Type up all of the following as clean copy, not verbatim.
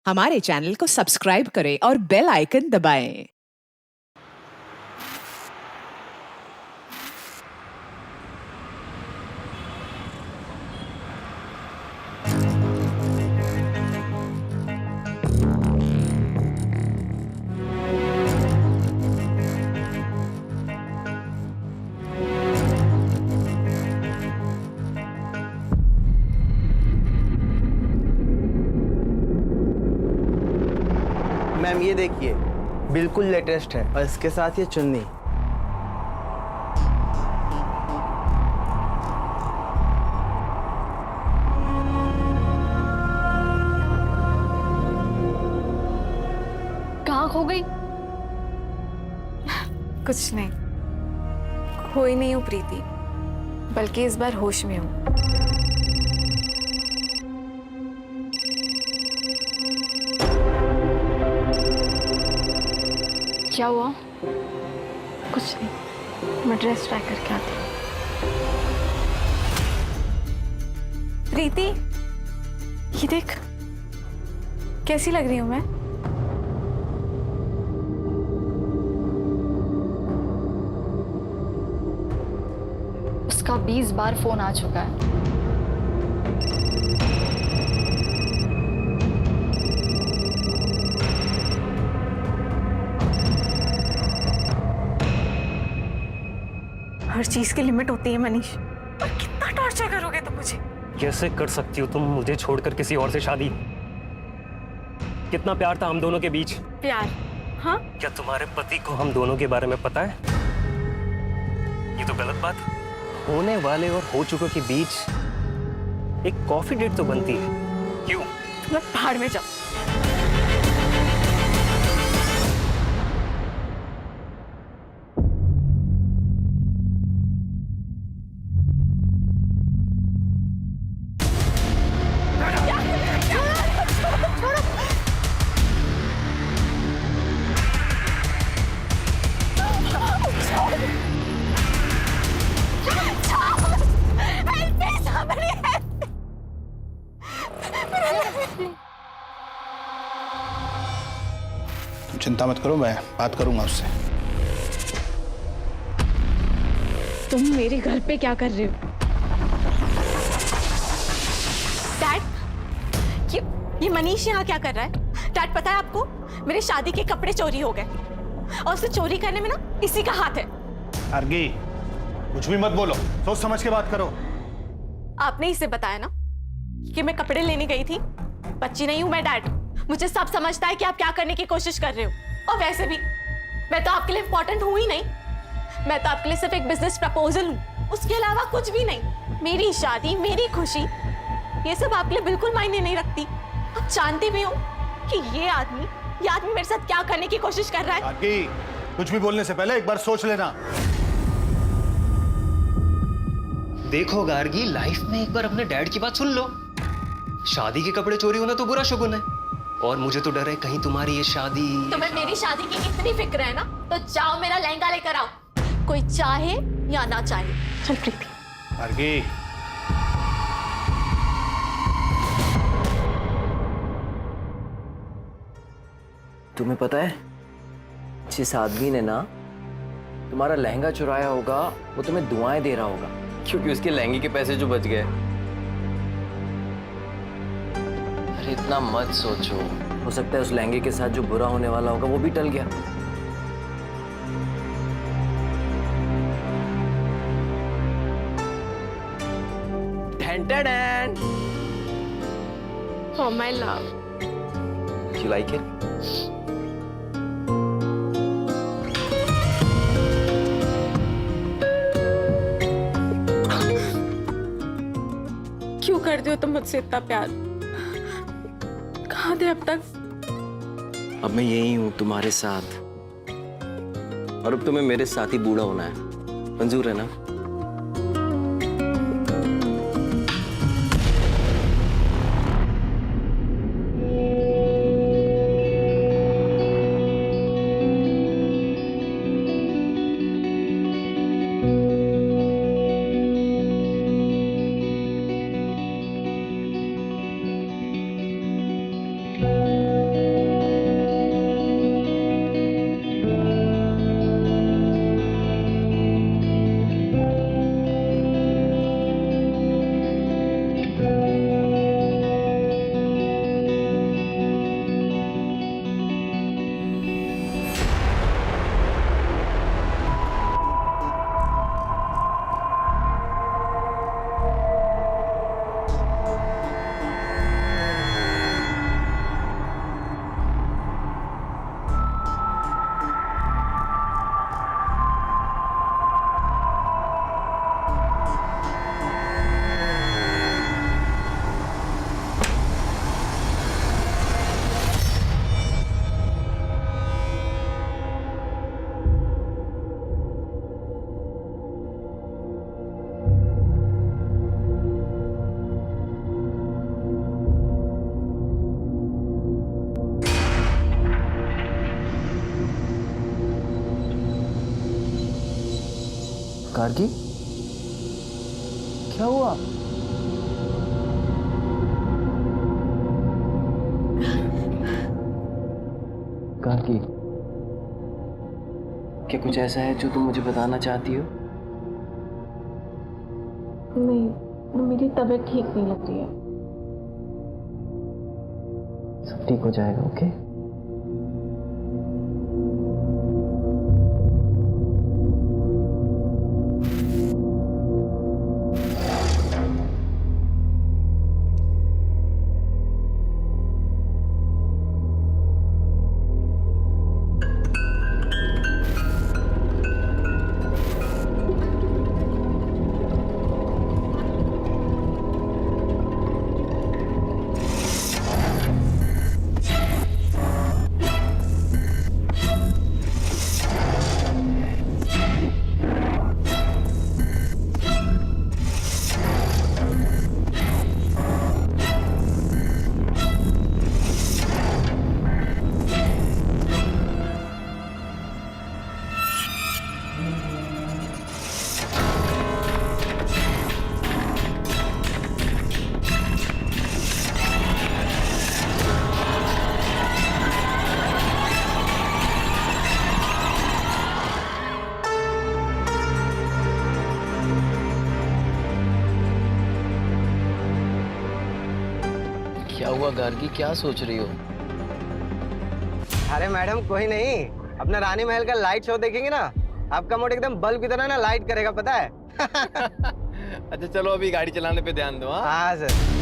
हमारे चैनल को सब्सक्राइब करें और बेल आइकन दबाएं। मैम ये देखिए, बिल्कुल लेटेस्ट है और इसके साथ ये चुन्नी। कहाँ खो गई? कुछ नहीं, खोई नहीं हूँ प्रीति, बल्कि इस बार होश में हूँ। क्या हुआ? कुछ नहीं, मैं ड्रेस ट्राई करके आती हूँ। प्रीति, ये देख, कैसी लग रही हूँ मैं? उसका 20 बार फोन आ चुका है। हर चीज की लिमिट होती है मनीष, और कितना टॉर्चर करोगे तुम मुझे? कैसे कर सकती हो तुम मुझे छोड़कर किसी और से शादी? कितना प्यार था हम दोनों के बीच। प्यार? हाँ? क्या तुम्हारे पति को हम दोनों के बारे में पता है? ये तो गलत बात। होने वाले और हो चुके के बीच एक कॉफी डेट तो बनती है। क्यों? तुम लोग पहाड़ में जाओ। चिंता मत करो, मैं बात करूंगा उससे। तुम मेरे घर पे क्या कर रहे हो? डैड, ये मनीष यहाँ क्या कर रहा है? डैड, पता है आपको, मेरे शादी के कपड़े चोरी हो गए, और उसे चोरी करने में ना इसी का हाथ है। आर्गी, कुछ भी मत बोलो, सोच समझ के बात करो। आपने इसे बताया ना कि मैं कपड़े लेने गई थी? बच्ची नहीं हूं मैं डैड, मुझे सब समझता है कि आप क्या करने की कोशिश कर रहे हो। और वैसे भी मैं तो आपके लिए इंपॉर्टेंट हूं ही नहीं, मैं तो आपके लिए सिर्फ एक बिजनेस प्रपोजल हूं, उसके अलावा कुछ भी नहीं। मेरी शादी, मेरी खुशी, ये सब आपके लिए बिल्कुल मायने नहीं रखती। आप जानते भी हो कि ये आदमी मेरे साथ क्या करने की कोशिश कर रहा है। आर्गी, कुछ भी बोलने से पहले एक बार सोच लेना। देखो गार्गी, लाइफ में एक बार अपने डैड की बात सुन लो। शादी के कपड़े चोरी होना तो बुरा शुगुन है, और मुझे तो डर है कहीं तुम्हारी ये शादी। तुम्हें मेरी शादी की इतनी फिक्र है ना, तो जाओ मेरा लहंगा लेकर आओ, कोई चाहे या ना चाहे। चल प्रीति। आर्गी, तुम्हें पता है, जिस आदमी ने ना तुम्हारा लहंगा चुराया होगा, वो तुम्हें दुआएं दे रहा होगा, क्योंकि उसके लहंगे के पैसे जो बच गए। अरे इतना मत सोचो, हो सकता है उस लहंगे के साथ जो बुरा होने वाला होगा वो भी टल गया। Dun-dun-dun. Oh my love. You like it? क्यों करते हो तुम मुझसे इतना प्यार? कहाँ थे अब तक? अब मैं यही हूँ तुम्हारे साथ, और अब तुम्हें मेरे साथ ही बूढ़ा होना है। मंजूर है ना? गार्गी, क्या हुआ? गार्गी, क्या कुछ ऐसा है जो तुम मुझे बताना चाहती हो? नहीं, मेरी तबीयत ठीक नहीं लग रही है। सब ठीक हो जाएगा, ओके? क्या हुआ गार्गी, क्या सोच रही हो? अरे मैडम कोई नहीं, अपना रानी महल का लाइट शो देखेंगे ना, आपका मूड एकदम बल्ब की तरह ना लाइट करेगा, पता है? अच्छा चलो अभी गाड़ी चलाने पे ध्यान दो। हाँ सर।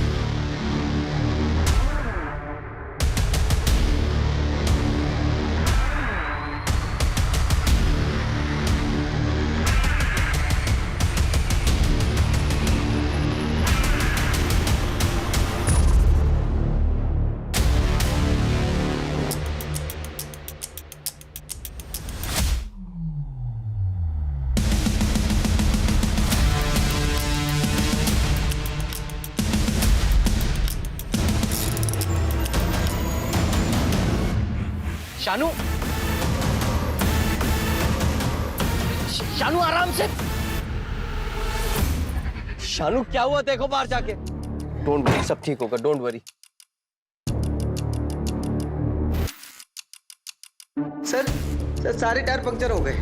शानू, शानू आराम से। शानू क्या हुआ, देखो बाहर जाके। डोंट वरी, सब ठीक होगा, डोंट वरी। सर सारे टायर पंक्चर हो गए।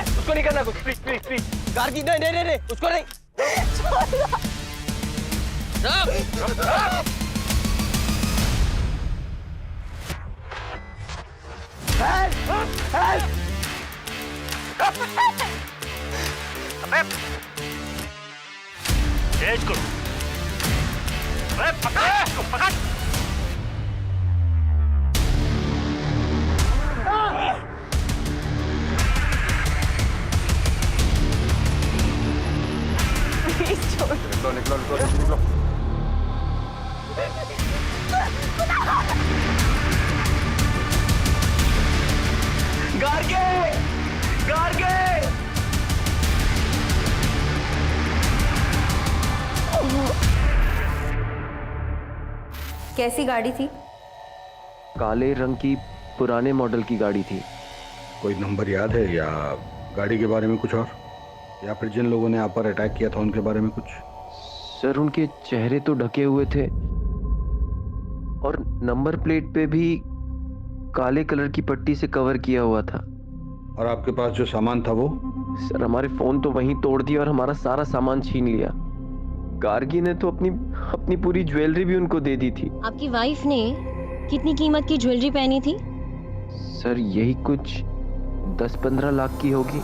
उसको नहीं करना कुछ, प्लीज प्लीज प्लीज। गार्गी नहीं नहीं नहीं, उसको नहीं। तेज करो। अरे पकड़ इसको, पकड़। निकलो निकलो निकलो निकलो। गार्गे, गार्गे। कैसी गाड़ी थी? काले रंग की पुराने मॉडल की गाड़ी थी। कोई नंबर याद है या गाड़ी के बारे में कुछ और, या फिर जिन लोगों ने आप पर अटैक किया था उनके बारे में कुछ? सर उनके चेहरे तो ढके हुए थे और नंबर प्लेट पे भी काले कलर की पट्टी से कवर किया हुआ था। और आपके पास जो सामान था वो? सर हमारे फोन तो वहीं तोड़ दिया और हमारा सारा सामान छीन लिया। गार्गी ने तो अपनी पूरी ज्वेलरी भी उनको दे दी थी। आपकी वाइफ ने कितनी कीमत की ज्वेलरी पहनी थी? सर यही कुछ 10-15 लाख की होगी।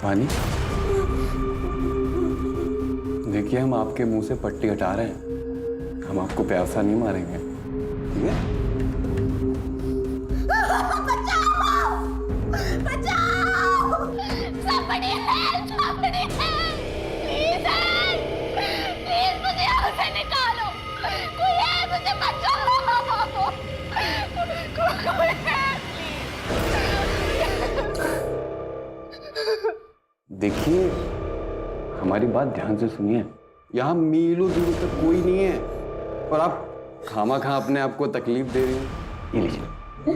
पानी, देखिए हम आपके मुंह से पट्टी हटा रहे हैं, हम आपको प्यासा नहीं मारेंगे, ठीक है? बचाओ! बचाओ! Somebody help! Somebody help! Please help! Please मुझे यहाँ से देखिए, हमारी बात ध्यान से सुनिए। यहाँ मीलों दूर तक कोई नहीं है और आप खामा-खा अपने आप को तकलीफ दे रही हैं। ये लीजिए,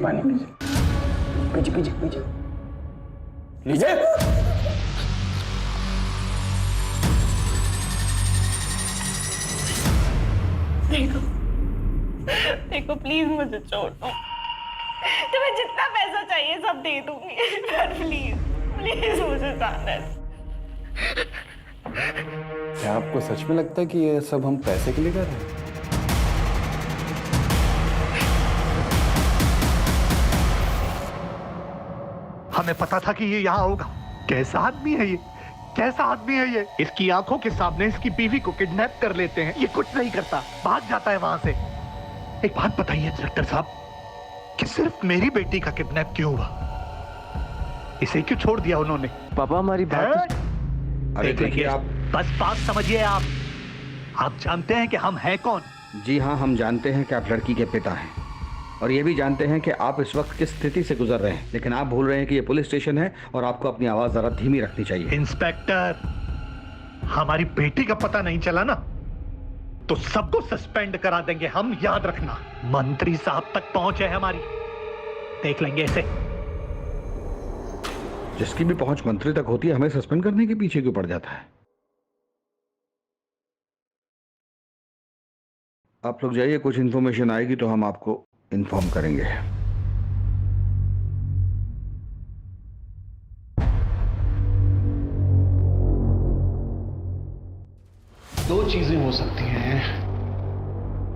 पानी पीजिए, पीजिए। लीजिए। देखो प्लीज मुझे छोड़ दो। तुम्हें जितना पैसा चाहिए सब दे दूंगी, पर प्लीज मुझे जाने दो। क्या आपको सच में लगता है कि ये सब हम पैसे के लिए कर रहे हैं? हमें पता था कि ये यहाँ होगा। कैसा आदमी है ये, कैसा आदमी है ये। इसकी आंखों के सामने इसकी बीवी को किडनैप कर लेते हैं, ये कुछ नहीं करता, भाग जाता है वहां से। एक बात बताइए इंस्पेक्टर साहब, कि सिर्फ मेरी बेटी का किडनैप क्यों हुआ? इसे क्यों छोड़ दिया उन्होंने? पापा हमारी बात अरे देखिए आप, बस बात समझिए आप जानते हैं कि हम हैं कौन? जी हाँ, हम जानते हैं कि आप लड़की के पिता हैं और ये भी जानते हैं कि आप इस वक्त किस स्थिति से गुजर रहे हैं, लेकिन आप भूल रहे हैं कि ये पुलिस स्टेशन है और आपको अपनी आवाज जरा धीमी रखनी चाहिए। इंस्पेक्टर, हमारी बेटी का पता नहीं चला ना तो सबको सस्पेंड करा देंगे हम, याद रखना। मंत्री साहब तक पहुंच है हमारी, देख लेंगे इसे। जिसकी भी पहुंच मंत्री तक होती है, हमें सस्पेंड करने के पीछे क्यों पड़ जाता है? आप लोग जाइए, कुछ इन्फॉर्मेशन आएगी तो हम आपको इन्फॉर्म करेंगे। दो चीजें हो सकती हैं,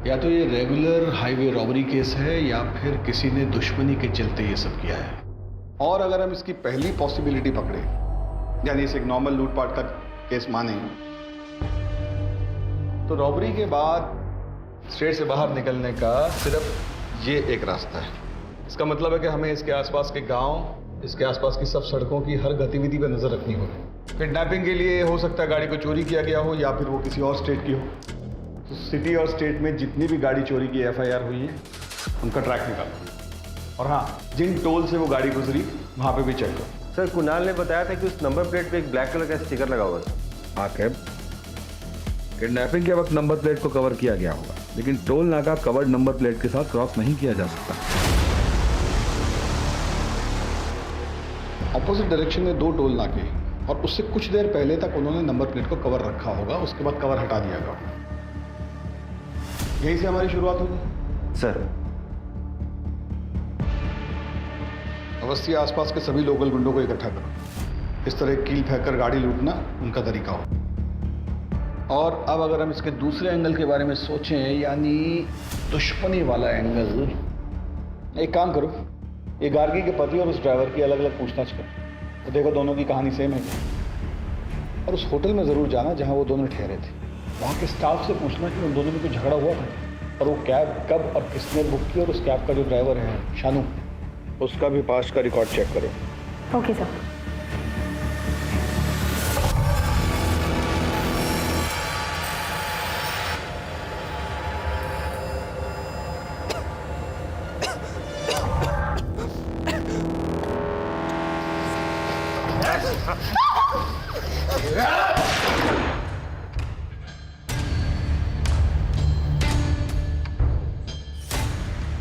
या तो ये रेगुलर हाईवे रॉबरी केस है या फिर किसी ने दुश्मनी के चलते ये सब किया है। और अगर हम इसकी पहली पॉसिबिलिटी पकड़े, यानी इसे एक नॉर्मल लूटपाट का केस माने, तो रॉबरी के बाद स्टेट से बाहर निकलने का सिर्फ ये एक रास्ता है। इसका मतलब है कि हमें इसके आसपास के गांव, इसके आसपास की सब सड़कों की हर गतिविधि पर नजर रखनी होगी। किडनैपिंग के लिए हो सकता है गाड़ी को चोरी किया गया हो या फिर वो किसी और स्टेट की हो। तो सिटी और स्टेट में जितनी भी गाड़ी चोरी की FIR हुई है उनका ट्रैक निकालो, और हाँ, जिन टोल से वो गाड़ी गुजरी वहां पे भी चेक करो। सर, कुणाल ने बताया था कि उस नंबर प्लेट पे एक ब्लैक कलर का स्टिकर लगा हुआ था। आकिब, किडनैपिंग के वक्त नंबर प्लेट को कवर किया गया होगा, लेकिन टोल नाका कवर्ड नंबर प्लेट के साथ क्रॉस नहीं किया जा सकता। ऑपोजिट डायरेक्शन में 2 टोल नाके और उससे कुछ देर पहले तक उन्होंने नंबर प्लेट को कवर रखा होगा, उसके बाद कवर हटा दिया होगा। यहीं से हमारी शुरुआत होगी। सर, अवस्थी आसपास के सभी लोकल गुंडों को इकट्ठा करो। इस तरह कील फेंक कर गाड़ी लूटना उनका तरीका हो। और अब अगर हम इसके दूसरे एंगल के बारे में सोचें, यानी दुश्मनी वाला एंगल, एक काम करो, ये गार्गी के पति और उस ड्राइवर की अलग अलग पूछताछ करो, तो देखो दोनों की कहानी सेम है क्या। और उस होटल में ज़रूर जाना जहां वो दोनों ठहरे थे, वहाँ के स्टाफ से पूछना कि उन दोनों में कुछ झगड़ा हुआ था और वो कैब कब और किसने बुक की, और उस कैब का जो ड्राइवर है शानू, उसका भी पास्ट का रिकॉर्ड चेक करो। Okay sir.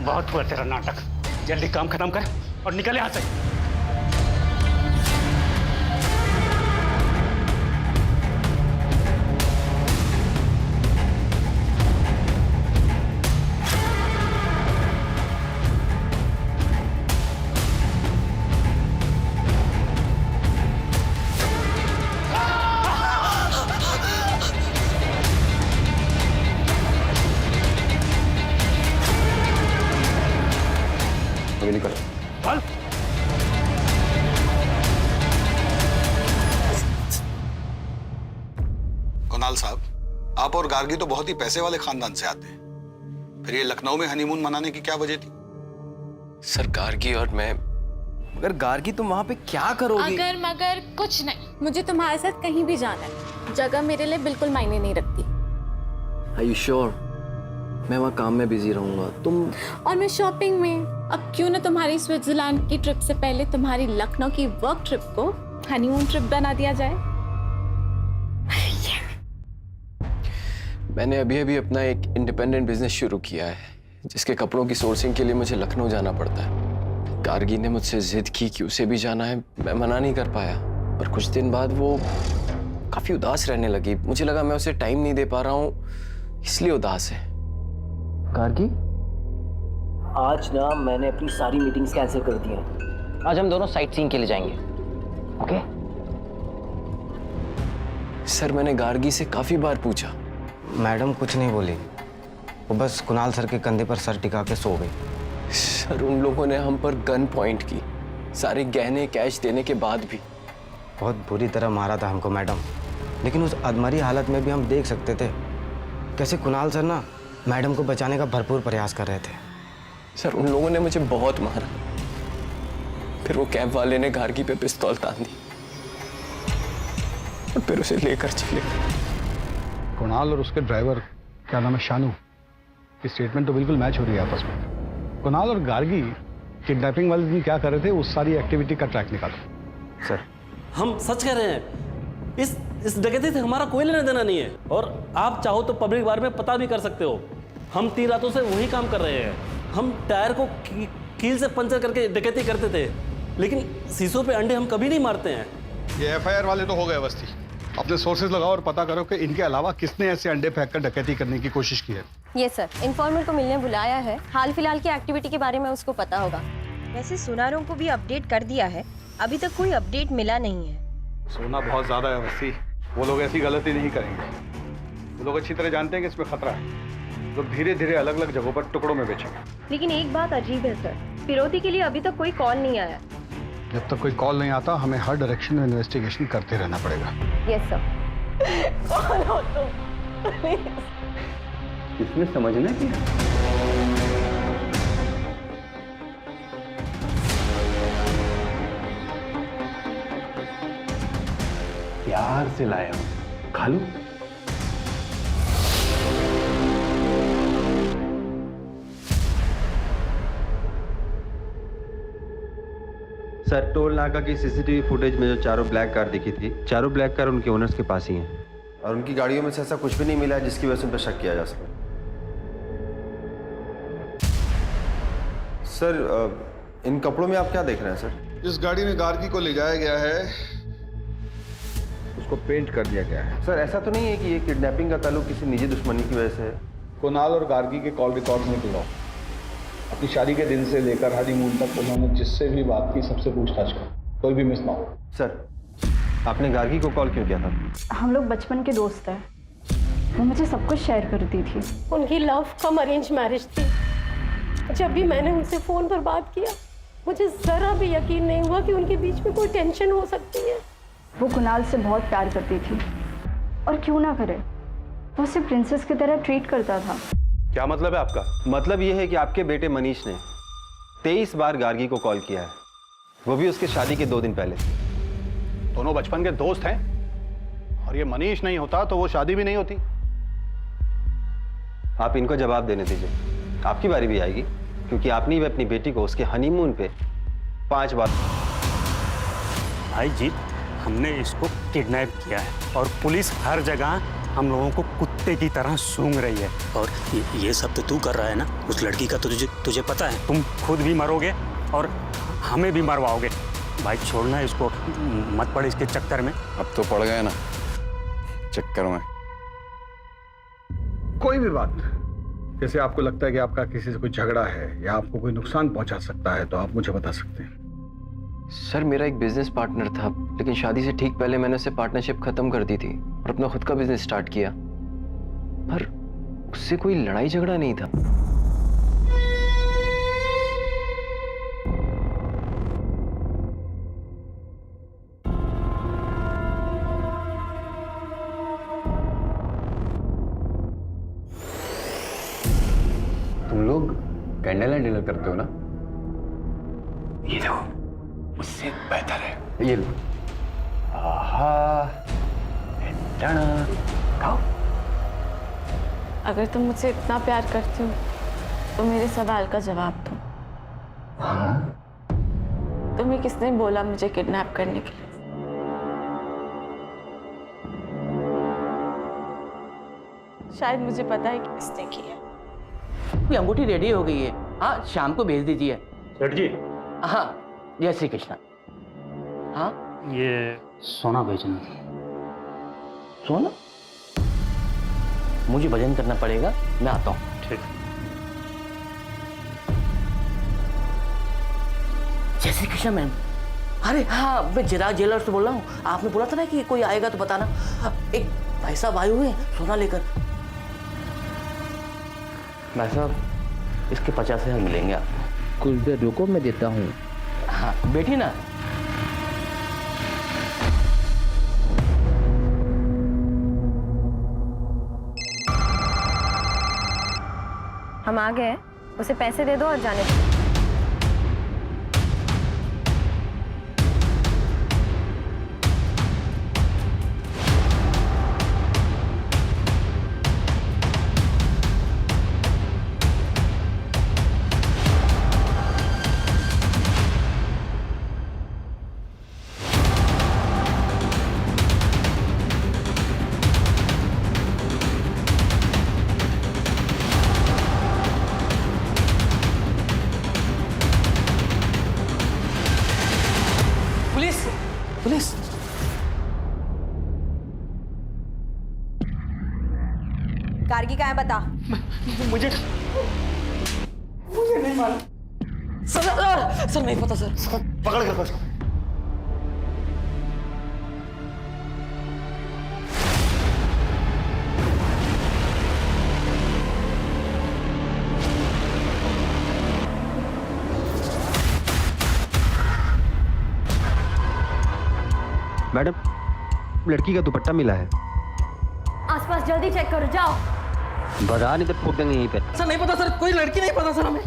बहुत हुआ तेरा नाटक, जल्दी काम खत्म कर और निकल यहाँ से। अभी निकल। चल। कुणाल साहब, आप और गार्गी तो बहुत ही पैसे वाले खानदान से आते हैं, फिर ये लखनऊ में हनीमून मनाने की क्या वजह थी? सर गार्गी और मैं, मगर गार्गी तुम वहां पे क्या करोगी? अगर मगर कुछ नहीं, मुझे तुम्हारे साथ कहीं भी जाना है, जगह मेरे लिए बिल्कुल मायने नहीं रखती। Are you sure? मैं वहाँ काम में बिजी रहूंगा, तुम और मैं शॉपिंग में। अब क्यों ना तुम्हारी स्विट्जरलैंड की ट्रिप से पहले तुम्हारी लखनऊ की वर्क ट्रिप को हनीमून ट्रिप बना दिया जाए। मैंने अभी अभी अपना एक इंडिपेंडेंट बिजनेस शुरू किया है, जिसके कपड़ों की सोर्सिंग के लिए मुझे लखनऊ जाना पड़ता है। गार्गी ने मुझसे जिद की कि उसे भी जाना है, मैं मना नहीं कर पाया। पर कुछ दिन बाद वो काफी उदास रहने लगी। मुझे लगा मैं उसे टाइम नहीं दे पा रहा हूँ, इसलिए उदास है। गार्गी, आज ना मैंने अपनी सारी मीटिंग्स कैंसिल कर दी हैं। आज हम दोनों साइट सीइंग के लिए जाएंगे, ओके? सर, मैंने गार्गी से काफी बार पूछा। मैडम कुछ नहीं बोली, वो बस कुणाल सर के कंधे पर सर टिका के सो गई। सर, उन लोगों ने हम पर गन पॉइंट की, सारे गहने कैश देने के बाद भी। बहुत बुरी तरह मारा था हमको मैडम, लेकिन उस अधमरी हालत में भी हम देख सकते थे कैसे कुणाल सर ना मैडम को बचाने का भरपूर प्रयास कर रहे थे। सर, उन लोगों ने मुझे बहुत मारा। फिर वो कैब वाले ने गार्गी पे पिस्तौल तान दी और फिर उसे लेकर चले गए। कुणाल और उसके ड्राइवर, क्या नाम है, शानू, की स्टेटमेंट तो बिल्कुल मैच हो रही है आपस में। कुणाल और गार्गी किडनैपिंग वाले दिन क्या कर रहे थे, उस सारी एक्टिविटी का ट्रैक निकालो। सर, हम सच कह रहे हैं, इस डकैती से हमारा कोई लेना देना नहीं है, और आप चाहो तो पब्लिक बारे में पता भी कर सकते हो। हम 3 रातों से वही काम कर रहे हैं। हम टायर को कील से पंचर करके डकैती करते थे, लेकिन शीशों पे अंडे हम कभी नहीं मारते हैं। ये एफआईआर वाले तो हो गए अवस्थी। अपने सोर्सेज लगाओ और पता करो कि इनके अलावा किसने ऐसे अंडे फेंककर डकैती करने की कोशिश की है। ये सर, इन्फॉर्मर को मिलने बुलाया है, हाल फिलहाल की एक्टिविटी के बारे में उसको पता होगा। वैसे सुनारों को भी अपडेट कर दिया है, अभी तक कोई अपडेट मिला नहीं है। सोना बहुत ज्यादा है अवस्थी, वो लोग ऐसी गलती नहीं करेंगे। वो लोग अच्छी तरह जानते हैं कि इसमें खतरा है, तो धीरे धीरे अलग अलग जगहों पर टुकड़ों में बेचेंगे। लेकिन एक बात अजीब है सर, फिरौती के लिए अभी तक कोई कॉल नहीं आया। जब तक कोई कॉल नहीं आता, हमें हर डायरेक्शन में इन्वेस्टिगेशन करते रहना पड़ेगा। Yes sir. इसमें समझना क्या? प्यार से लाया हूं, खा लो। सर, टोल नाका की सीसीटीवी फुटेज में जो चारों ब्लैक कार दिखी थी, चारों ब्लैक कार उनके ओनर्स के पास ही हैं। और उनकी गाड़ियों में से ऐसा कुछ भी नहीं मिला है जिसकी वजह से उन पर शक किया जा सके। सर, इन कपड़ों में आप क्या देख रहे हैं सर? जिस गाड़ी में गार्गी को ले जाया गया है, उसको पेंट कर दिया गया है। सर, ऐसा तो नहीं है कि ये किडनैपिंग का ताल्लुक किसी निजी दुश्मनी की वजह से है? कुणाल और गार्गी के कॉल रिकॉर्ड में बुलाओ। अपनी शादी के दिन से लेकर हनीमून तक उन्होंने जिससे भी बात की सबसे पूछताछ करो, कोई भी मिस ना हो। सर, आपने गार्गी को कॉल क्यों किया था? हम लोग बचपन के दोस्त हैं, वो मुझे सब कुछ शेयर करती थी। उनकी लव कम अरेंज मैरिज थी। जब भी मैंने उनसे फोन पर बात किया, मुझे जरा भी यकीन नहीं हुआ कि उनके बीच में कोई टेंशन हो सकती है। वो कुणाल से बहुत प्यार करती थी, और क्यों ना करे, वो उसे प्रिंसेस की तरह ट्रीट करता था। क्या मतलब है आपका? मतलब ये है कि आपके बेटे मनीष ने 23 बार गार्गी को कॉल किया है, वो भी उसके शादी के 2 दिन पहले। दोनों बचपन के दोस्त हैं, और ये मनीष नहीं होता तो वो शादी भी नहीं होती। आप इनको जवाब देने दीजिए, आपकी बारी भी आएगी, क्योंकि आपने भी अपनी बेटी को उसके हनीमून पे 5 बार। भाई जी, हमने इसको किडनैप किया है और पुलिस हर जगह हम लोगों को कुत्ते की तरह सूंघ रही है। और ये सब तो तू कर रहा है ना, उस लड़की का तो तुझे पता है। तुम खुद भी मरोगे और हमें भी मरवाओगे। भाई छोड़ना इसको, मत पड़ इसके चक्कर में। अब तो पड़ गए ना चक्कर में। कोई भी बात, जैसे आपको लगता है कि आपका किसी से कोई झगड़ा है या आपको कोई नुकसान पहुंचा सकता है, तो आप मुझे बता सकते हैं। सर, मेरा एक बिजनेस पार्टनर था, लेकिन शादी से ठीक पहले मैंने उससे पार्टनरशिप खत्म कर दी थी और अपना खुद का बिजनेस स्टार्ट किया। पर उससे कोई लड़ाई झगड़ा नहीं था। तुम लोग कैंडल लाइट डिनर करते हो ना? ये देखो, उससे बेहतर है। ये लो। आहा, खाओ। अगर तुम मुझसे इतना प्यार करते हो तो मेरे सवाल का जवाब दो। तुम्हें किसने बोला मुझे किडनैप करने के लिए? शायद मुझे पता है कि किसने की है। ये अंगूठी रेडी हो गई है, हाँ शाम को भेज दीजिए। सेठ जी, हाँ जय श्री कृष्ण। हाँ ये सोना बेचना था। सोना? मुझे भजन करना पड़ेगा, मैं आता हूँ। ठीक। जय श्री कृष्ण मैम। अरे हाँ, मैं चिराग ज्वेलर से बोल रहा हूँ। आपने बोला था ना कि कोई आएगा तो बताना। एक भाई साहब आए हुए हैं सोना लेकर। भाई साहब, इसके 50,000 मिलेंगे आपको। कुछ देर रुको, मैं देता हूँ। हाँ बैठी ना। हम आ गए, उसे पैसे दे दो और जाने दो। पुलिस! गार्गी कहाँ है बता। मुझे नहीं मालूम सर नहीं पता सर। पकड़ कर बस। मैडम, लड़की का दुपट्टा मिला है। आसपास जल्दी चेक करो, जाओ। भगा नहीं तो ठोक देंगे यहीं पे। सर नहीं पता सर, कोई लड़की नहीं पता सर हमें।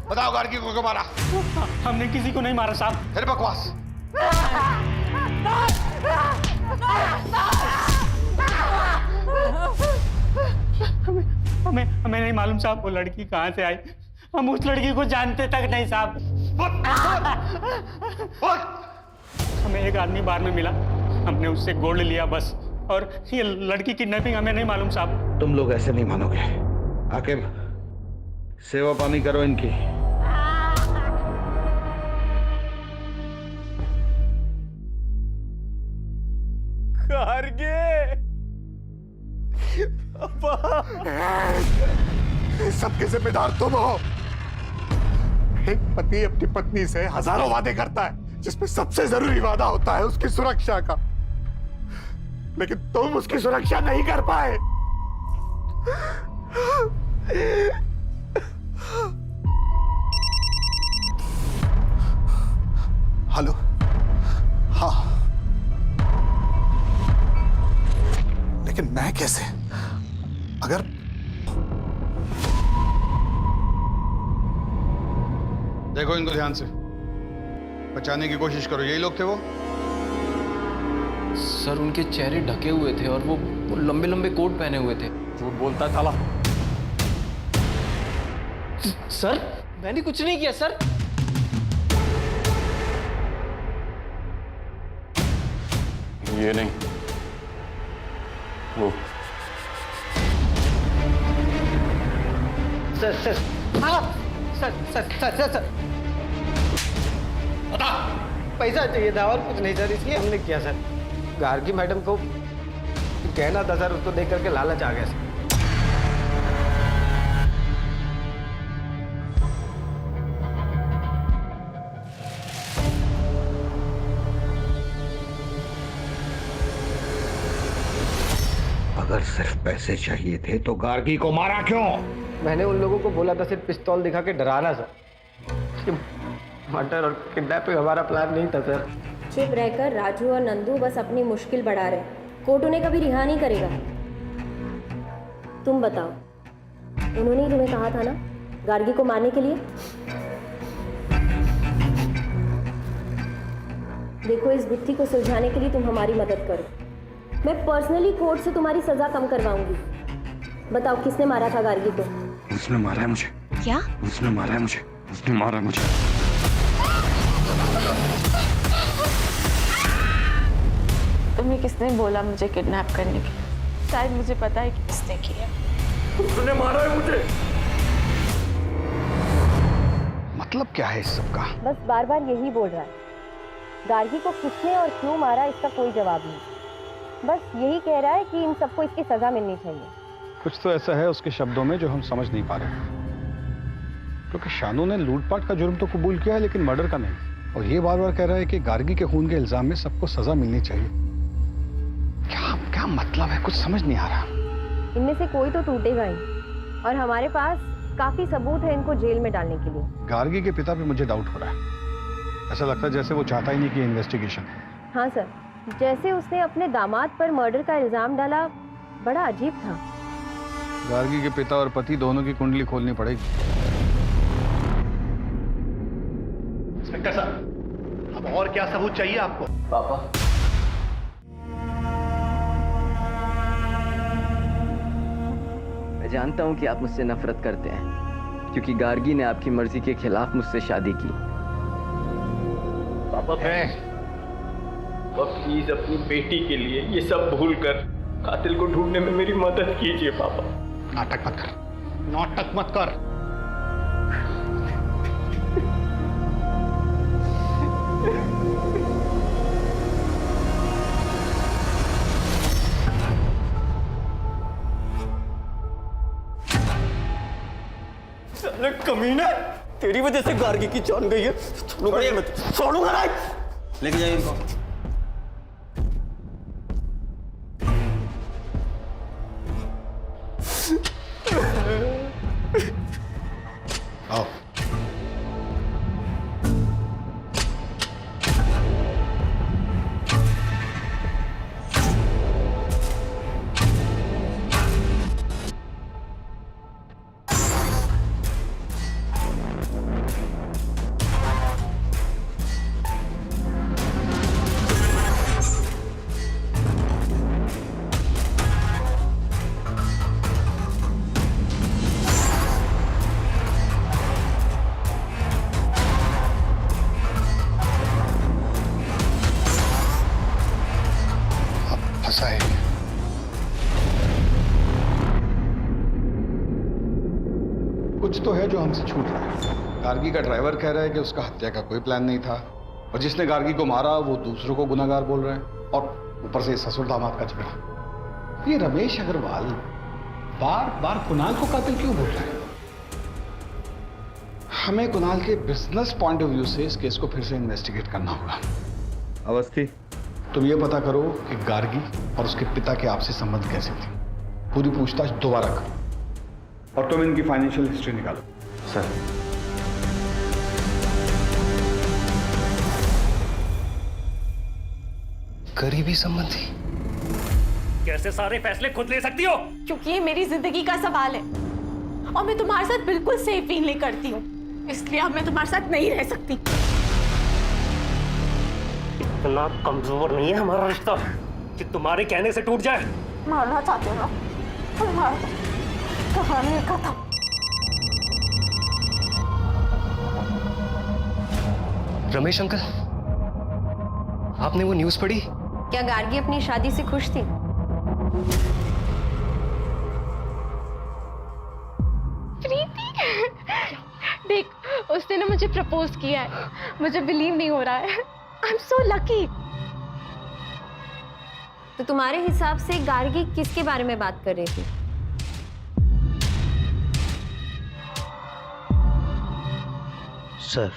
बताओ गार्गी को क्यों मारा? हमने किसी को नहीं मारा साहब। फिर बकवास। हमें नहीं मालूम साहब वो लड़की कहाँ से आई। हम उस लड़की को जानते तक नहीं साहब। हमें एक आदमी बार में मिला, हमने उससे गोल्ड लिया बस। और ये लड़की किडनैपिंग हमें नहीं मालूम साहब। तुम लोग ऐसे नहीं मानोगे। आकिब, सेवा पानी करो इनकी। इस सब के जिम्मेदार तुम हो। एक पति अपनी पत्नी से हजारों वादे करता है, जिसमें सबसे जरूरी वादा होता है उसकी सुरक्षा का, लेकिन तुम उसकी सुरक्षा नहीं कर पाए। हेलो, हाँ, लेकिन मैं कैसे? अगर देखो इनको ध्यान से, बचाने की कोशिश करो। यही लोग थे वो? सर उनके चेहरे ढके हुए थे और वो लंबे लंबे कोट पहने हुए थे। झूठ बोलता साला। सर मैंने कुछ नहीं किया सर। ये नहीं, वो सर पैसा चाहिए था और कुछ नहीं सर, इसलिए हमने किया सर। गार्गी मैडम को कहना था सर, उसको देख करके लालच आ गया सर। अगर सिर्फ पैसे चाहिए थे तो गार्गी को मारा क्यों? मैंने उन लोगों को बोला था सिर्फ पिस्तौल दिखा के डराना सर। मर्डर और किडनैपिंग हमारा प्लान नहीं था सर। चुप रहकर राजू और नंदू बस अपनी मुश्किल बढ़ा रहे। कोर्ट उन्हें कभी रिहा नहीं करेगा। तुम बताओ, उन्होंने ही तुम्हें कहा था ना गार्गी को मारने के लिए? देखो, इस गुत्थी को सुलझाने के लिए तुम हमारी मदद करो। मैं पर्सनली कोर्ट से तुम्हारी सजा कम करवाऊंगी। बताओ, किसने मारा था गार्गी को? उसने मारा है मुझे। क्या? उसने मारा है मुझे। उसने मारा है मुझे। तुम्हें किसने बोला मुझे किडनैप करने के? शायद मुझे पता है कि किसने किया। उसने मारा है मुझे। मतलब क्या है इस सब का? बस बार बार यही बोल रहा है। गार्गी को किसने और क्यों मारा इसका कोई जवाब नहीं। बस यही कह रहा है कि इन सबको इसकी सजा मिलनी चाहिए। कुछ तो ऐसा है उसके शब्दों में जो हम समझ नहीं पा रहे, क्योंकि शानू ने लूटपाट का जुर्म तो कबूल किया है लेकिन मर्डर का नहीं। और ये बार बार कह रहा है कि गार्गी के खून के इल्जाम में सबको सजा मिलनी चाहिए। क्या क्या मतलब है? कुछ समझ नहीं आ रहा। इनमें से कोई तो टूटेगा ही, और हमारे पास काफी सबूत है इनको जेल में डालने के लिए। गार्गी के पिता पे मुझे डाउट हो रहा है। ऐसा लगता है जैसे वो चाहता ही नहीं कि इन्वेस्टिगेशन। हाँ सर, जैसे उसने अपने दामाद पर मर्डर का इल्जाम डाला, बड़ा अजीब था। गार्गी के पिता और पति दोनों की कुंडली खोलनी पड़ेगी। इंस्पेक्टर साहब, अब और क्या सबूत चाहिए आपको? पापा, मैं जानता हूं कि आप मुझसे नफरत करते हैं क्योंकि गार्गी ने आपकी मर्जी के खिलाफ मुझसे शादी की। पापा प्लीज अपनी बेटी के लिए ये सब भूल कर कातिल को ढूंढने में मेरी मदद कीजिए पापा। नाटक मत कर, नाटक मत कर। अरे कमीना, तेरी वजह से गार्गी की जान गई है। छोड़ूंगा नहीं। लेके जाइए इनको। आओ। फंसा है। कुछ तो है जो हमसे छूट रहा है। गार्गी का ड्राइवर कह रहा है कि उसका हत्या का कोई प्लान नहीं था, और जिसने गार्गी को मारा वो दूसरों को गुनाहगार बोल रहे हैं, और ऊपर से ससुर दामाद का झगड़ा। ये रमेश अग्रवाल बार बार कुणाल को कातिल क्यों बोल रहा है? हमें कुणाल के बिजनेस पॉइंट ऑफ व्यू से इस केस को फिर से इन्वेस्टिगेट करना होगा। अवस्थी, तुम ये पता करो कि गार्गी और उसके पिता के आपसी संबंध कैसे थे। पूरी पूछताछ दोबारा करो, और तुम इनकी फाइनेंशियल हिस्ट्री निकालो। सर। करीबी संबंधी? कैसे सारे फैसले खुद ले सकती हो? क्योंकि ये मेरी जिंदगी का सवाल है और मैं तुम्हारे साथ बिल्कुल सेफ फील नहीं करती हूँ, इसलिए अब मैं तुम्हारे साथ नहीं रह सकती। इतना कमजोर नहीं है हमारा रिश्ता कि तुम्हारे कहने से टूट जाए। मारना चाहते हो ना? तुम मार दो। कहानी खत्म। रमेश अंकल, आपने वो न्यूज़ पढ़ी? क्या गार्गी अपनी शादी से खुश थी? प्रीति, देख उसने ना मुझे प्रपोज किया है। मुझे बिलीव नहीं हो रहा है। I am so lucky. तो तुम्हारे हिसाब से गार्गी किसके बारे में बात कर रही थी? Sir,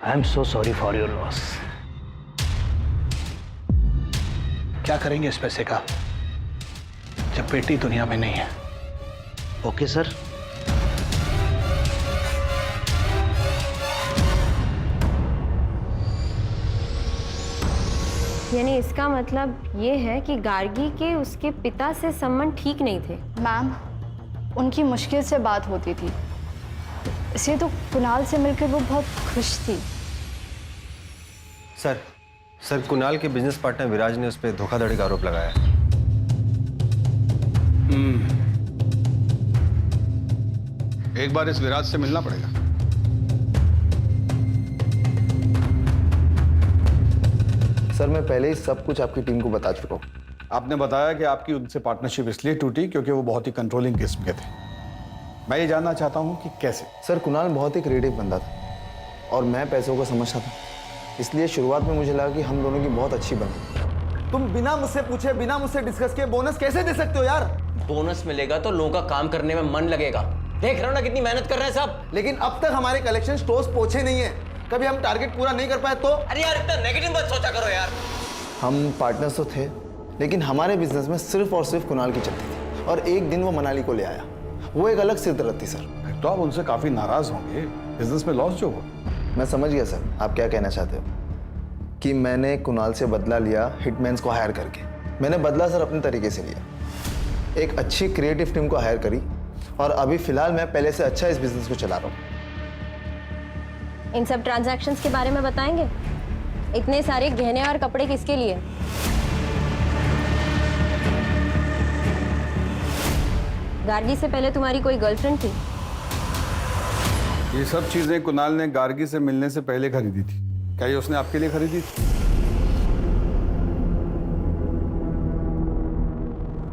I am so sorry for your loss. क्या करेंगे इस पैसे का? जब बेटी दुनिया में नहीं है। Okay sir. यानी इसका मतलब ये है कि गार्गी के उसके पिता से संबंध ठीक नहीं थे। मैम, उनकी मुश्किल से बात होती थी, इसलिए तो कुणाल से मिलकर वो बहुत खुश थी। सर कुणाल के बिजनेस पार्टनर विराज ने उस पर धोखाधड़ी का आरोप लगाया है। एक बार इस विराज से मिलना पड़ेगा। सर मैं पहले ही सब कुछ आपकी टीम को बता चुका हूँ। आपने बताया कि आपकी उनसे पार्टनरशिप इसलिए टूटी क्योंकि वो बहुत ही कंट्रोलिंग किस्म के थे। मैं ये जानना चाहता हूँ कि कैसे। सर कुणाल बहुत ही क्रिएटिव बंदा था और मैं पैसों को समझता था, इसलिए शुरुआत में मुझे लगा कि हम दोनों की बहुत अच्छी बनी। तुम बिना मुझसे पूछे, बिना मुझसे डिस्कस किए बोनस कैसे दे सकते हो यार? बोनस मिलेगा तो लोगों का काम करने में मन लगेगा। देख रहे हो ना कितनी मेहनत कर रहे हैं सब। लेकिन अब तक हमारे कलेक्शन स्टोर्स पहुंचे नहीं है। कभी हम टारगेट पूरा नहीं कर पाए तो? अरे यार इतना नेगेटिव मत सोचा करो यार। हम पार्टनर्स तो थे, लेकिन हमारे बिजनेस में सिर्फ और सिर्फ कुणाल की चलती थी और एक दिन वो मनाली को ले आया। वो एक अलग सिरदर्द थी सर। तो आप उनसे काफी नाराज होंगे, बिजनेस में लॉस जो हो। मैं समझ गया सर आप क्या कहना चाहते हो, कि मैंने कुणाल से बदला लिया हिटमैन्स को हायर करके। मैंने बदला सर अपने तरीके से लिया, एक अच्छी क्रिएटिव टीम को हायर करी और अभी फिलहाल मैं पहले से अच्छा इस बिजनेस को चला रहा हूँ। इन सब ट्रांजैक्शंस के बारे में बताएंगे? इतने सारे गहने और कपड़े किसके लिए? गार्गी से पहले तुम्हारी कोई गर्लफ्रेंड थी? ये सब चीजें कुणाल ने गार्गी से मिलने से पहले खरीदी थी। क्या ये उसने आपके लिए खरीदी थी?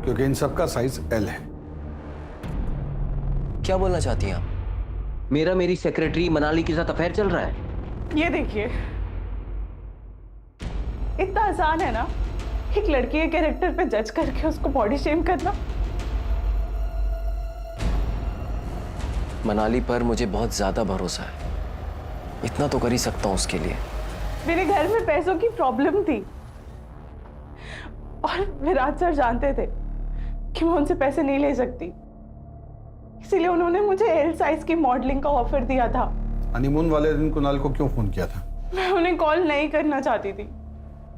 क्योंकि इन सब का साइज एल है। क्या बोलना चाहती हैं आप? मेरी सेक्रेटरी मनाली के साथ अफेयर चल रहा है। ये देखिए, इतना आसान है ना एक लड़की के कैरेक्टर पे जज करके उसको बॉडी शेम करना। मनाली पर मुझे बहुत ज्यादा भरोसा है, इतना तो कर ही सकता हूं उसके लिए। मेरे घर में पैसों की प्रॉब्लम थी और विराज सर जानते थे कि मैं उनसे पैसे नहीं ले सकती, इसीलिए उन्होंने मुझे एल साइज की मॉडलिंग का ऑफर दिया था। हनीमून वाले दिन कुणाल को क्यों फोन किया था? मैं उन्हें कॉल नहीं करना चाहती थी।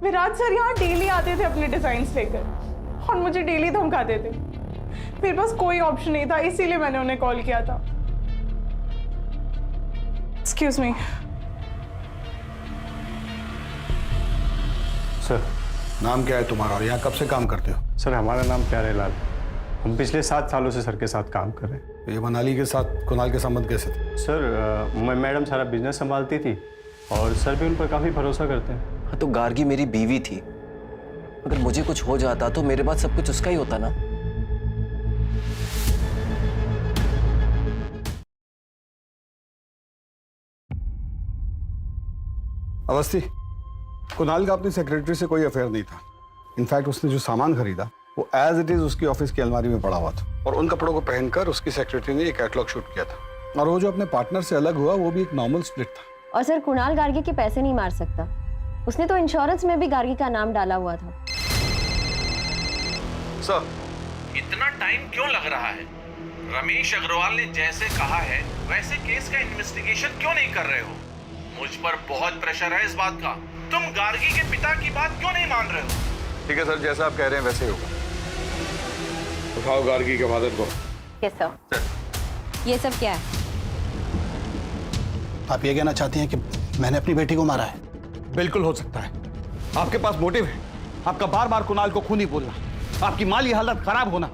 विराज सर यहाँ डेली आते थे अपने डिजाइन्स लेकर और मुझे डेली धमकाते थे। मेरे पास कोई ऑप्शन नहीं था, इसीलिए मैंने उन्हें कॉल किया था। Excuse me sir. नाम क्या है तुम्हारा और यहाँ कब से काम करते हो? सर हमारा नाम प्यारेलाल। हम पिछले 7 सालों से सर के साथ काम कर रहे हैं। ये मनाली के साथ कुणाल के संबंध कैसे थे? सर मैडम सारा बिजनेस संभालती थी और सर भी उन पर काफ़ी भरोसा करते हैं। हाँ तो गार्गी मेरी बीवी थी, अगर मुझे कुछ हो जाता तो मेरे पास सब कुछ उसका ही होता ना। अवस्थी, कुणाल का अपनी सेक्रेटरी से कोई अफेयर नहीं था। इनफैक्ट उसने जो सामान खरीदा वो एज इट इज उसकी ऑफिस की अलमारी में पड़ा हुआ था और उन कपड़ों को पहनकर उसकी सेक्रेटरी ने एक कैटलॉग शूट किया था। और वो जो अपने पार्टनर से अलग हुआ वो भी एक नॉर्मल स्प्लिट था। और सर कुणाल गार्गी के पैसे नहीं मार सकता, उसने तो इंश्योरेंस में भी गार्गी का नाम डाला हुआ था। सर, इतना टाइम क्यों लग रहा है? रमेश अग्रवाल ने जैसे कहा है वैसे केस का इन्वेस्टिगेशन क्यों नहीं कर रहे हो? मुझ पर बहुत प्रेशर है इस बात का। तुम गार्गी के पिता की बात क्यों नहीं मान रहे हो? ठीक है सर, जैसा आप कह रहे हैं वैसे ही होगा। उठाओ गार्गी के फादर को। Yes sir. ये सब क्या है? आप ये कहना चाहती हैं कि मैंने अपनी बेटी को मारा है? बिल्कुल हो सकता है। आपके पास मोटिव है, आपका बार बार कुणाल को खूनी बोलना, आपकी माली हालत खराब होना,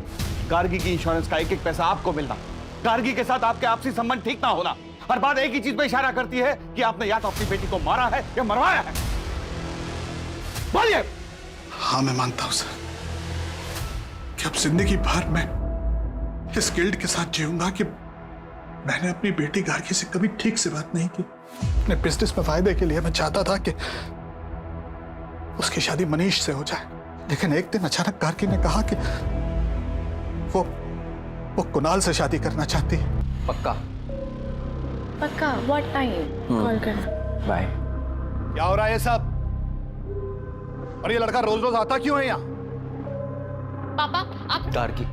गार्गी की इंश्योरेंस का एक एक पैसा आपको मिलना, गार्गी के साथ आपके आपसी संबंध ठीक ना होना। हर बात एक ही चीज पे इशारा करती है कि आपने या तो अपनी बेटी को मारा है या मरवाया है। बोलिए। हाँ मैं मानता हूं सर कि अब जिंदगी भर मैं इस गिल्ट के साथ जीऊंगा कि मैंने अपनी बेटी गार्गी से कभी ठीक से बात नहीं की। अपने बिजनेस में फायदे के लिए मैं चाहता था कि उसकी शादी मनीष से हो जाए, लेकिन एक दिन अचानक गार्गी ने कहा कि वो कुणाल से शादी करना चाहती है। पक्का? पक्का। What time? कॉल करना। बाय। क्या हो रहा है ये सब? और ये लड़का रोज रोज आता क्यों है यहाँ? पापा आप गार्गी,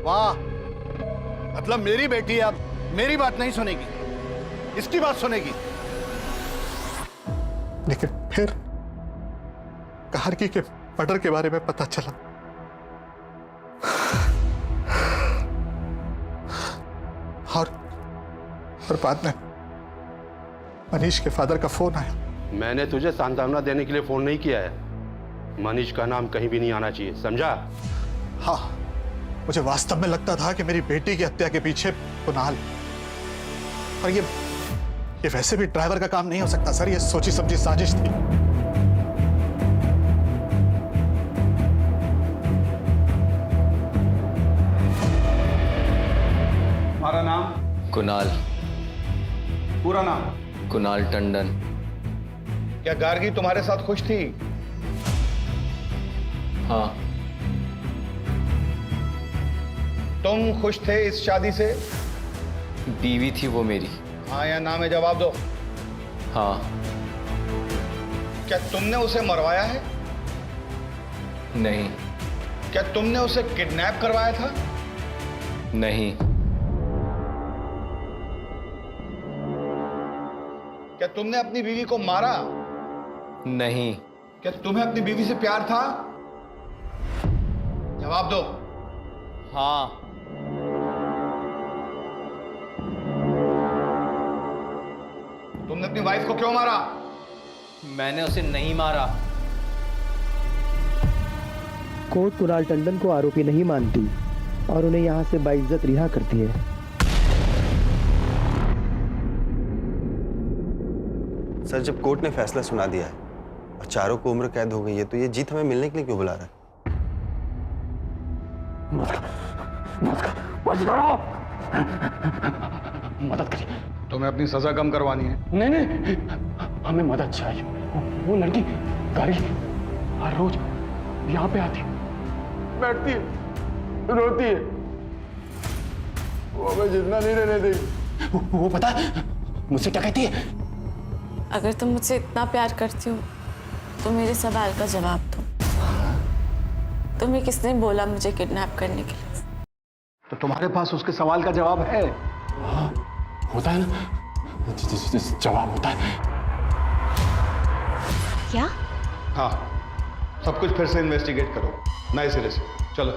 वाह, मतलब मेरी बेटी अब मेरी बात नहीं सुनेगी, इसकी बात सुनेगी। लेकिन फिर गार्गी के मर्डर के बारे में पता चला और बाद में मनीष के फादर का फोन आया। मैंने तुझे सांत्वना देने के लिए फोन नहीं किया है। मनीष का नाम कहीं भी नहीं आना चाहिए, समझा? हाँ, मुझे वास्तव में लगता था कि मेरी बेटी की हत्या के पीछे कुणाल, और ये वैसे भी ड्राइवर का काम नहीं हो सकता सर, ये सोची समझी साजिश थी। हमारा नाम? कुणाल। पूरा नाम? कुणाल टंडन। क्या गार्गी तुम्हारे साथ खुश थी? हाँ। तुम खुश थे इस शादी से? बीवी थी वो मेरी। हाँ या ना में जवाब दो। हाँ। क्या तुमने उसे मरवाया है? नहीं। क्या तुमने उसे किडनैप करवाया था? नहीं। क्या तुमने अपनी बीवी को मारा? नहीं। क्या तुम्हें अपनी बीवी से प्यार था? जवाब दो। हाँ। तुमने अपनी वाइफ को क्यों मारा? मैंने उसे नहीं मारा। कोर्ट कुणाल टंडन को आरोपी नहीं मानती और उन्हें यहां से बाइज्जत रिहा करती है। सर, जब कोर्ट ने फैसला सुना दिया है और चारों को उम्र कैद हो गई है, तो ये जीत हमें मिलने के लिए क्यों बुला रहा है? मदद करिए। तुम्हें अपनी सजा कम करवानी है? नहीं नहीं, हमें मदद चाहिए। वो लड़की गाड़ी हर रोज यहाँ पे आती, बैठती है, रोती है, वो हमें जितना नहीं रहने देगी। वो पता है मुझसे क्या कहती है? अगर तुम मुझसे इतना प्यार करती हो तो मेरे सवाल का जवाब दो। तुम्हें किसने बोला मुझे किडनैप करने के लिए? तो तुम्हारे पास उसके सवाल का जवाब है? हाँ, होता है ना, जवाब होता है। क्या? हाँ, सब कुछ फिर से इन्वेस्टिगेट करो नए सिरे से। चलो।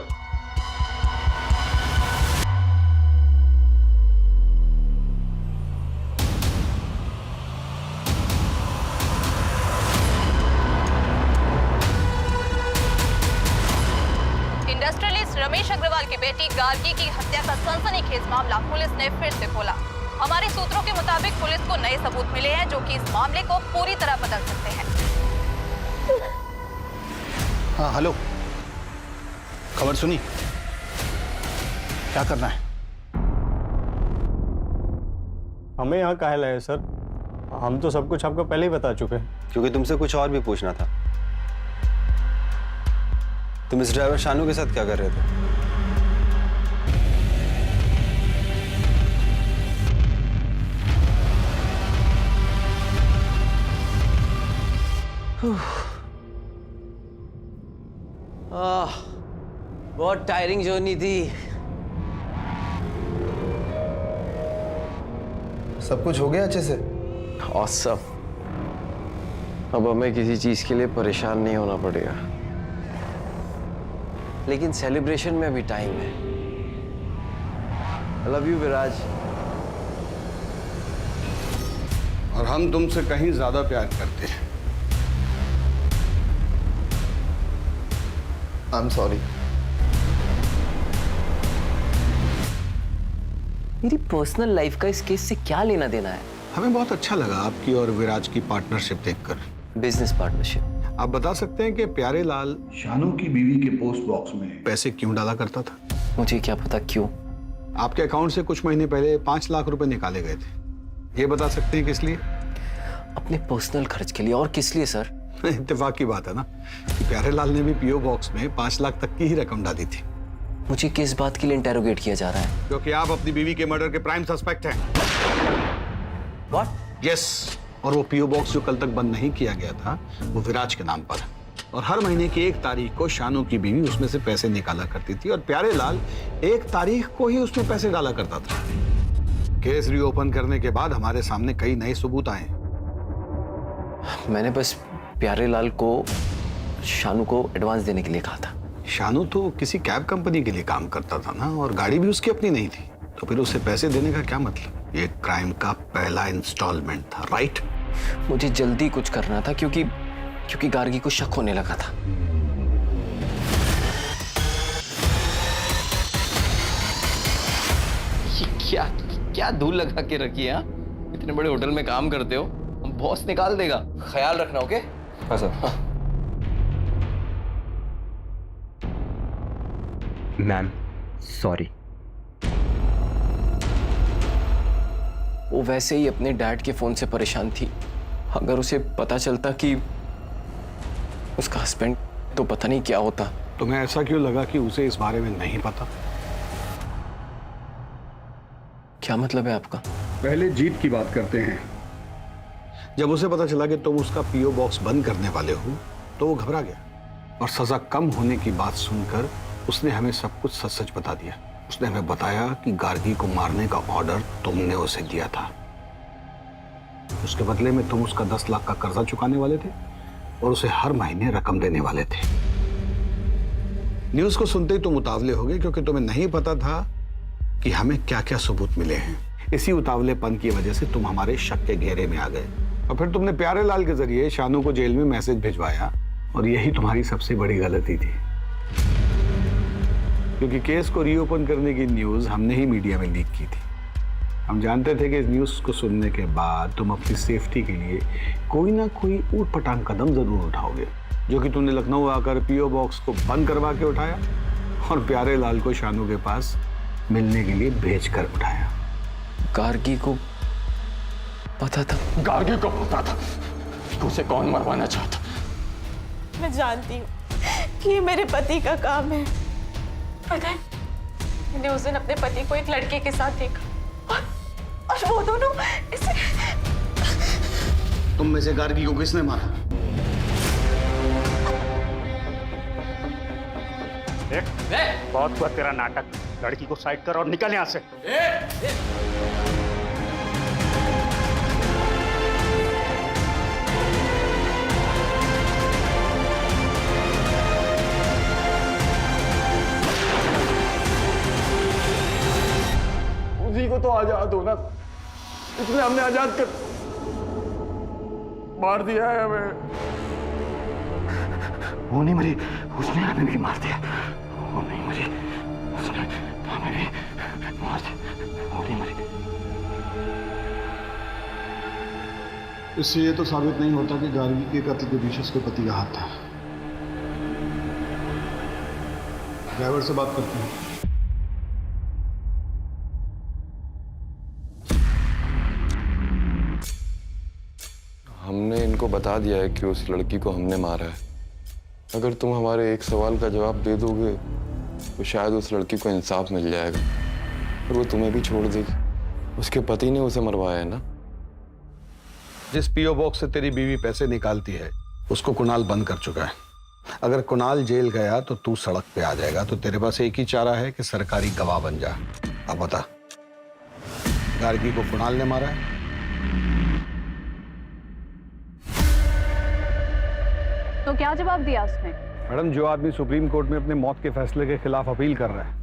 इंडस्ट्रियलिस्ट रमेश अग्रवाल की बेटी गार्गी की हत्या का सनसनीखेज मामला पुलिस ने फिर से खोला। हमारे सूत्रों के मुताबिक पुलिस को नए सबूत मिले हैं जो कि इस मामले को पूरी तरह बदल सकते हैं। हाँ हेलो, खबर सुनी? क्या करना है? हमें यहाँ काहे लाए सर? हम तो सब कुछ आपको पहले ही बता चुके हैं। क्योंकि तुमसे कुछ और भी पूछना था। तुम इस ड्राइवर शानू के साथ क्या कर रहे थे? बहुत टायरिंग जर्नी थी। सब कुछ हो गया अच्छे से? ऑसम। अब हमें किसी चीज के लिए परेशान नहीं होना पड़ेगा, लेकिन सेलिब्रेशन में अभी टाइम है। आई लव यू विराज। और हम तुमसे कहीं ज्यादा प्यार करते हैं। I am sorry. मेरी पर्सनल लाइफ का इस केस से क्या लेना देना है? हमें बहुत अच्छा लगा आपकी और विराज की पार्टनरशिप देखकर। Business partnership. आप बता सकते हैं कि प्यारे लाल शानू की बीवी के पोस्ट बॉक्स में पैसे क्यों डाला करता था? मुझे क्या पता क्यों। आपके अकाउंट से कुछ महीने पहले 5 लाख रुपए निकाले गए थे। ये बता सकते हैं किस लिए? अपने पर्सनल खर्च के लिए। और किस लिए सर? इत्तेफाक की बात है ना कि प्यारे लाल ने भी पीओ बॉक्स में 5 लाख तक की ही रकम डाली थी। मुझे किस बात के लिए इंटेरोगेट किया जा रहा है? क्योंकि आप अपनी बीवी के मर्डर के प्राइम सस्पेक्ट हैं। What? यस। और वो पीओ बॉक्स जो कल तक बंद नहीं किया गया था वो विराज के नाम पर है। और हर महीने की 1 तारीख को शानू की बीवी उसमें से पैसे निकाला करती थी और प्यारे लाल 1 तारीख को ही उसमें पैसे डाला करता था। केस रीओपन करने के बाद हमारे सामने कई नए सबूत आए। मैंने बस प्यारे लाल को शानू को एडवांस देने के लिए कहा था। शानू तो किसी कैब कंपनी के लिए काम करता था ना, और गाड़ी भी उसकी अपनी नहीं थी, तो फिर उसे पैसे देने का क्या मतलब? ये क्राइम का पहला इंस्टॉलमेंट था, राइट? मुझे जल्दी कुछ करना था क्योंकि गार्गी को शक होने लगा था। ये क्या धूल लगा के रखी है? इतने बड़े होटल में काम करते हो, बॉस निकाल देगा, ख्याल रखना। ओके? हाँ सर। हाँ। Ma'am sorry. वो वैसे ही अपने डैड के फोन से परेशान थी। अगर उसे पता चलता कि उसका हस्बैंड, तो पता नहीं क्या होता। तुम्हें ऐसा क्यों लगा कि उसे इस बारे में नहीं पता? क्या मतलब है आपका? पहले जीत की बात करते हैं। जब उसे पता चला कि तुम उसका पीओ बॉक्स बंद करने वाले हो, तो वो घबरा गया और सजा कम होने की बात सुनकर उसने हमें सब कुछ सच सच बता दिया। उसने हमें बताया कि गार्गी को मारने का ऑर्डर तुमने उसे दिया था। उसके बदले में तुम उसका 10 लाख का कर्जा चुकाने वाले थे और उसे हर महीने रकम देने वाले थे। न्यूज़ को सुनते ही तुम उतावले हो गए, क्योंकि तुम्हें नहीं पता था कि हमें क्या क्या सबूत मिले हैं। इसी उतावलेपन की वजह से तुम हमारे शक के घेरे में आ गए और फिर तुमने प्यारे लाल के जरिए शानू को जेल में मैसेज भिजवाया, और यही तुम्हारी सबसे बड़ी गलती थी, क्योंकि केस को रीओपन करने की न्यूज़ हमने ही मीडिया में लीक की थी। हम जानते थे कि इस न्यूज़ को सुनने के बाद तुम अपनी सेफ्टी के लिए कोई ना कोई ऊट-पटांग कदम जरूर उठाओगे, जो कि तुमने लखनऊ आकर पीओ बॉक्स को बंद करवा के उठाया और प्यारे लाल को शानू के पास मिलने के लिए भेज कर उठाया। गार्गी को पता था? गार्गी को पता था कि उसे कौन मरवाना चाहता। मैं जानती हूँ कि ये मेरे पति का काम है। पता है, मैंने उस दिन अपने पति को एक लड़के के साथ देखा और वो दोनों इसे। तुम में से गार्गी को किसने मारा? बहुत हुआ तेरा नाटक। लड़की को साइड कर और निकल यहाँ से। उसी को तो आजाद होना, इसलिए हमने आजाद कर मार दिया है हमें। वो नहीं मरी, उसने हमें भी मार दिया। वो नहीं मरी, उसने हमें भी मार दिया। वो नहीं मरी। इससे ये तो साबित नहीं होता कि गार्गी के कत्ल के पीछे उसके पति का हाथ था। ड्राइवर से बात करते हैं। हमने इनको बता दिया है कि उस लड़की को हमने मारा है। अगर तुम हमारे एक सवाल का जवाब दे दोगे तो शायद उस लड़की को इंसाफ मिल जाएगा और वो तुम्हें भी छोड़ देगी। उसके पति ने उसे मरवाया है ना। जिस पीओ बॉक्स से तेरी बीवी पैसे निकालती है, उसको कुणाल बंद कर चुका है। अगर कुणाल जेल गया तो तू सड़क पे आ जाएगा, तो तेरे पास एक ही चारा है कि सरकारी गवाह बन जा। अब बता, गार्गी को कुणाल ने मारा है? तो क्या जवाब दिया उसने? मैडम, जो आदमी सुप्रीम कोर्ट में अपने मौत के फैसले के खिलाफ अपील कर रहा है,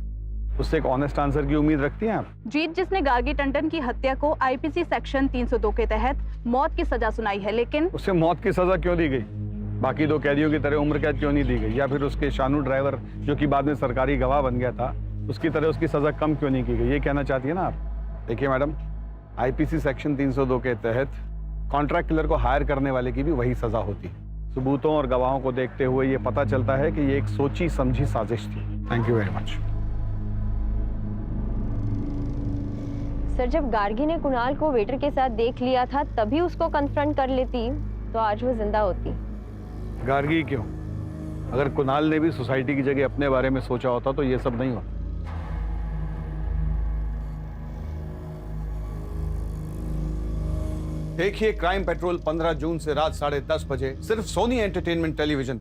उससे एक ऑनेस्ट आंसर की उम्मीद रखती हैं आप? जीत जिसने गार्गी टंडन की हत्या को आईपीसी सेक्शन 302 के तहत मौत की सजा सुनाई है, लेकिन उससे मौत की सजा क्यों दी गई? बाकी 2 कैदियों की तरह उम्र कैद क्यों नहीं दी गई? या फिर उसके शानू ड्राइवर, जो कि बाद में सरकारी गवाह बन गया था, उसकी तरह उसकी सजा कम क्यों नहीं की गई? ये कहना चाहती है ना आप? देखिए मैडम, आईपीसी सेक्शन 302 के तहत कॉन्ट्रैक्ट किलर को हायर करने वाले की भी वही सजा होती है। सबूतों और गवाहों को देखते हुए ये पता चलता है कि ये एक सोची समझी साजिश थी। Thank you very much. Sir, जब गार्गी ने कुणाल को वेटर के साथ देख लिया था, तभी उसको कन्फ्रंट कर लेती तो आज वो जिंदा होती। गार्गी क्यों? अगर कुणाल ने भी सोसाइटी की जगह अपने बारे में सोचा होता तो ये सब नहीं होता। देखिए क्राइम पेट्रोल 15 जून से रात 10:30 बजे सिर्फ सोनी एंटरटेनमेंट टेलीविजन।